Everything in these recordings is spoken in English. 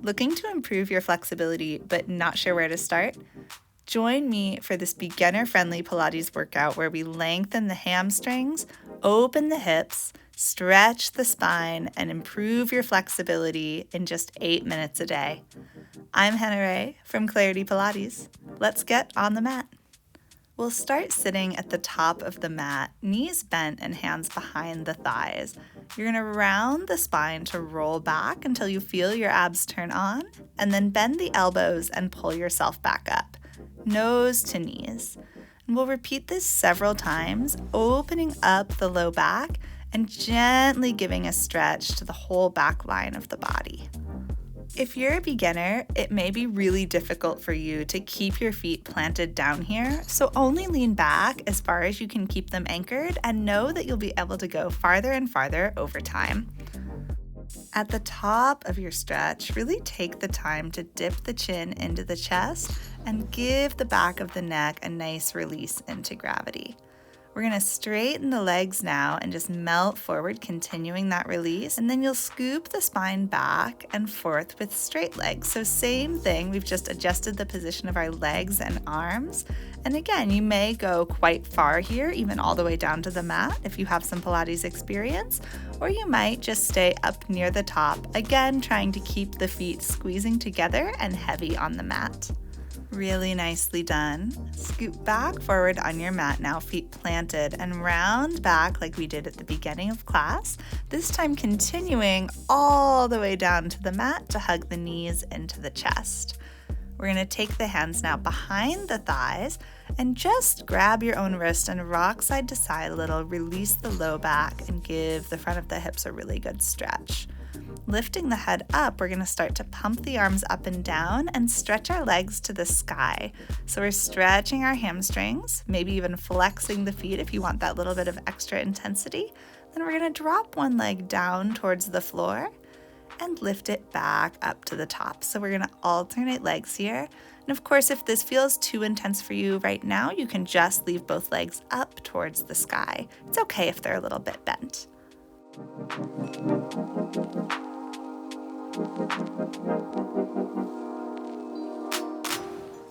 Looking to improve your flexibility but not sure where to start? Join me for this beginner-friendly Pilates workout where we lengthen the hamstrings, open the hips, stretch the spine, and improve your flexibility in just 8 minutes a day. I'm Hannah Ray from Clarity Pilates. Let's get on the mat. We'll start sitting at the top of the mat, knees bent and hands behind the thighs. You're going to round the spine to roll back until you feel your abs turn on, and then bend the elbows and pull yourself back up, nose to knees. And we'll repeat this several times, opening up the low back and gently giving a stretch to the whole back line of the body. If you're a beginner, it may be really difficult for you to keep your feet planted down here, so only lean back as far as you can keep them anchored and know that you'll be able to go farther and farther over time. At the top of your stretch, really take the time to dip the chin into the chest and give the back of the neck a nice release into gravity. We're going to straighten the legs now and just melt forward, continuing that release. And then you'll scoop the spine back and forth with straight legs. So same thing, we've just adjusted the position of our legs and arms. And again, you may go quite far here, even all the way down to the mat if you have some Pilates experience, or you might just stay up near the top, again, trying to keep the feet squeezing together and heavy on the mat. Really nicely done. Scoot back forward on your mat now, feet planted, and round back like we did at the beginning of class, this time continuing all the way down to the mat to hug the knees into the chest. We're going to take the hands now behind the thighs and just grab your own wrist and rock side to side a little, release the low back, and give the front of the hips a really good stretch. Lifting the head up, we're going to start to pump the arms up and down and stretch our legs to the sky. So we're stretching our hamstrings, maybe even flexing the feet if you want that little bit of extra intensity. Then we're going to drop one leg down towards the floor and lift it back up to the top. So we're going to alternate legs here. And of course, if this feels too intense for you right now, you can just leave both legs up towards the sky. It's okay if they're a little bit bent.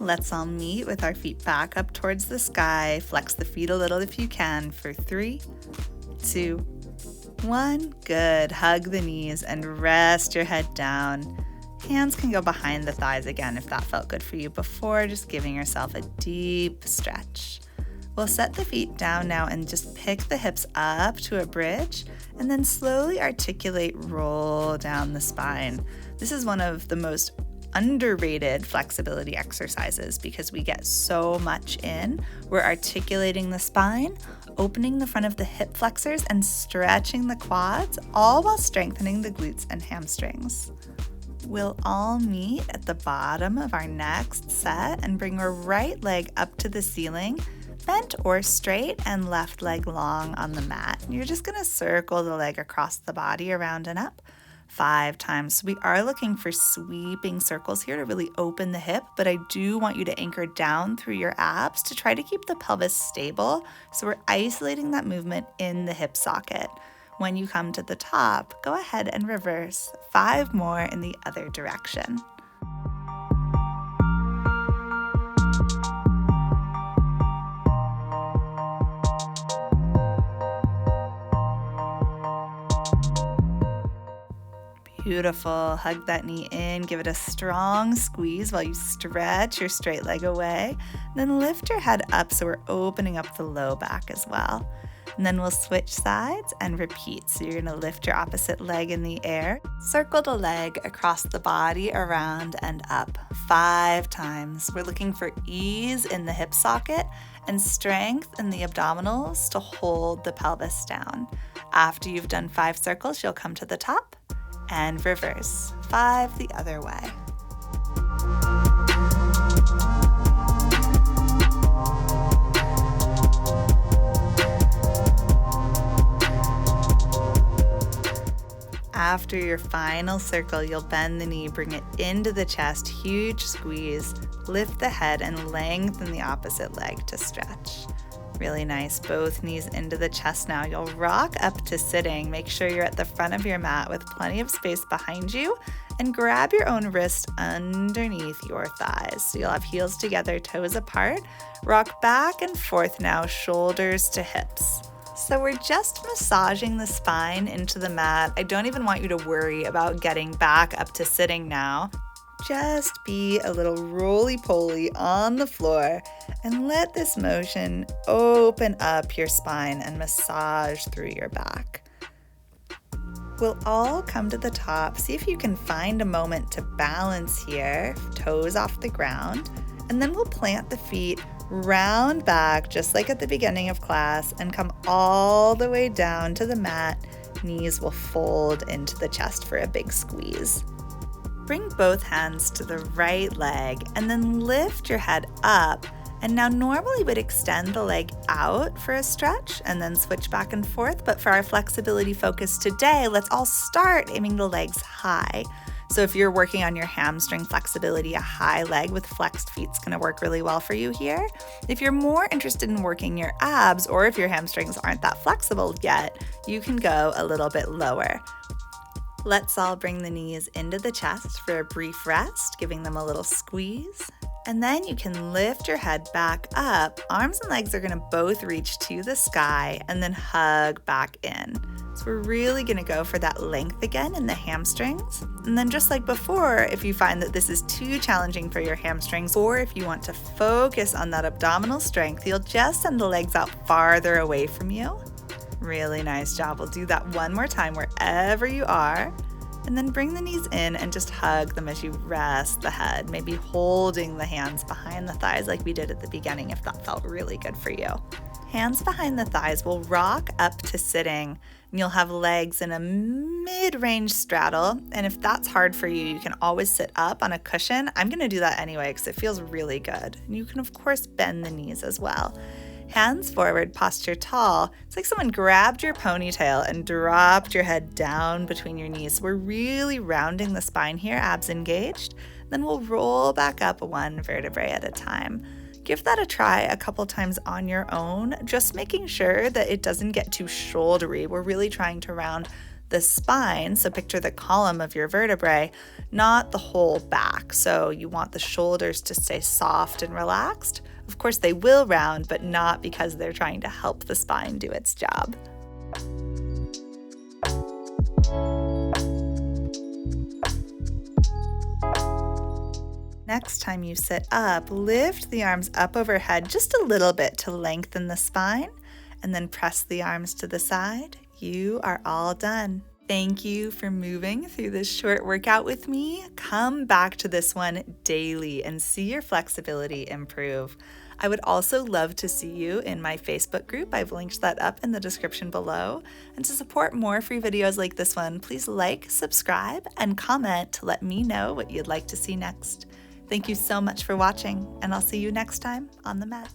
Let's all meet with our feet back up towards the sky. Flex the feet a little if you can for 3, 2, 1. Good. Hug the knees and rest your head down. Hands can go behind the thighs again if that felt good for you before, just giving yourself a deep stretch. We'll set the feet down now and just pick the hips up to a bridge and then slowly articulate, roll down the spine. This is one of the most underrated flexibility exercises because we get so much in. We're articulating the spine, opening the front of the hip flexors and stretching the quads, all while strengthening the glutes and hamstrings. We'll all meet at the bottom of our next set and bring our right leg up to the ceiling, bent or straight, and left leg long on the mat. You're just going to circle the leg across the body around and up 5 times. So we are looking for sweeping circles here to really open the hip, but I do want you to anchor down through your abs to try to keep the pelvis stable. So we're isolating that movement in the hip socket. When you come to the top, go ahead and reverse 5 more in the other direction. Beautiful. Hug that knee in, give it a strong squeeze while you stretch your straight leg away. Then lift your head up so we're opening up the low back as well. And then we'll switch sides and repeat. So you're going to lift your opposite leg in the air, circle the leg across the body, around and up 5 times. We're looking for ease in the hip socket and strength in the abdominals to hold the pelvis down. After you've done 5 circles, you'll come to the top and reverse 5 the other way. After your final circle, you'll bend the knee, bring it into the chest, huge squeeze, lift the head and lengthen the opposite leg to stretch. Really nice. Both knees into the chest now. You'll rock up to sitting. Make sure you're at the front of your mat with plenty of space behind you and grab your own wrist underneath your thighs. So you'll have heels together, toes apart. Rock back and forth now, shoulders to hips. So we're just massaging the spine into the mat. I don't even want you to worry about getting back up to sitting now. Just be a little roly-poly on the floor and let this motion open up your spine and massage through your back. We'll all come to the top. See if you can find a moment to balance here, toes off the ground, and then we'll plant the feet, round back just like at the beginning of class, and come all the way down to the mat. Knees will fold into the chest for a big squeeze. Bring both hands to the right leg and then lift your head up. And now normally would extend the leg out for a stretch and then switch back and forth. But for our flexibility focus today, let's all start aiming the legs high. So if you're working on your hamstring flexibility, a high leg with flexed feet is going to work really well for you here. If you're more interested in working your abs, or if your hamstrings aren't that flexible yet, you can go a little bit lower. Let's all bring the knees into the chest for a brief rest, giving them a little squeeze. And then you can lift your head back up. Arms and legs are going to both reach to the sky and then hug back in. So we're really going to go for that length again in the hamstrings. And then just like before, if you find that this is too challenging for your hamstrings, or if you want to focus on that abdominal strength, you'll just send the legs out farther away from you. Really nice job. We'll do that one more time wherever you are. And then bring the knees in and just hug them as you rest the head, maybe holding the hands behind the thighs like we did at the beginning if that felt really good for you. Hands behind the thighs will rock up to sitting, and you'll have legs in a mid-range straddle. And if that's hard for you, you can always sit up on a cushion. I'm going to do that anyway because it feels really good. And you can, of course, bend the knees as well. Hands forward, posture tall. It's like someone grabbed your ponytail and dropped your head down between your knees. We're really rounding the spine here, abs engaged. Then we'll roll back up one vertebrae at a time. Give that a try a couple times on your own, just making sure that it doesn't get too shouldery. We're really trying to round the spine, so picture the column of your vertebrae, not the whole back. So you want the shoulders to stay soft and relaxed. Of course, they will round, but not because they're trying to help the spine do its job. Next time you sit up, lift the arms up overhead just a little bit to lengthen the spine, and then press the arms to the side. You are all done. Thank you for moving through this short workout with me. Come back to this one daily and see your flexibility improve. I would also love to see you in my Facebook group. I've linked that up in the description below. And to support more free videos like this one, please like, subscribe, and comment to let me know what you'd like to see next. Thank you so much for watching, and I'll see you next time on the mat.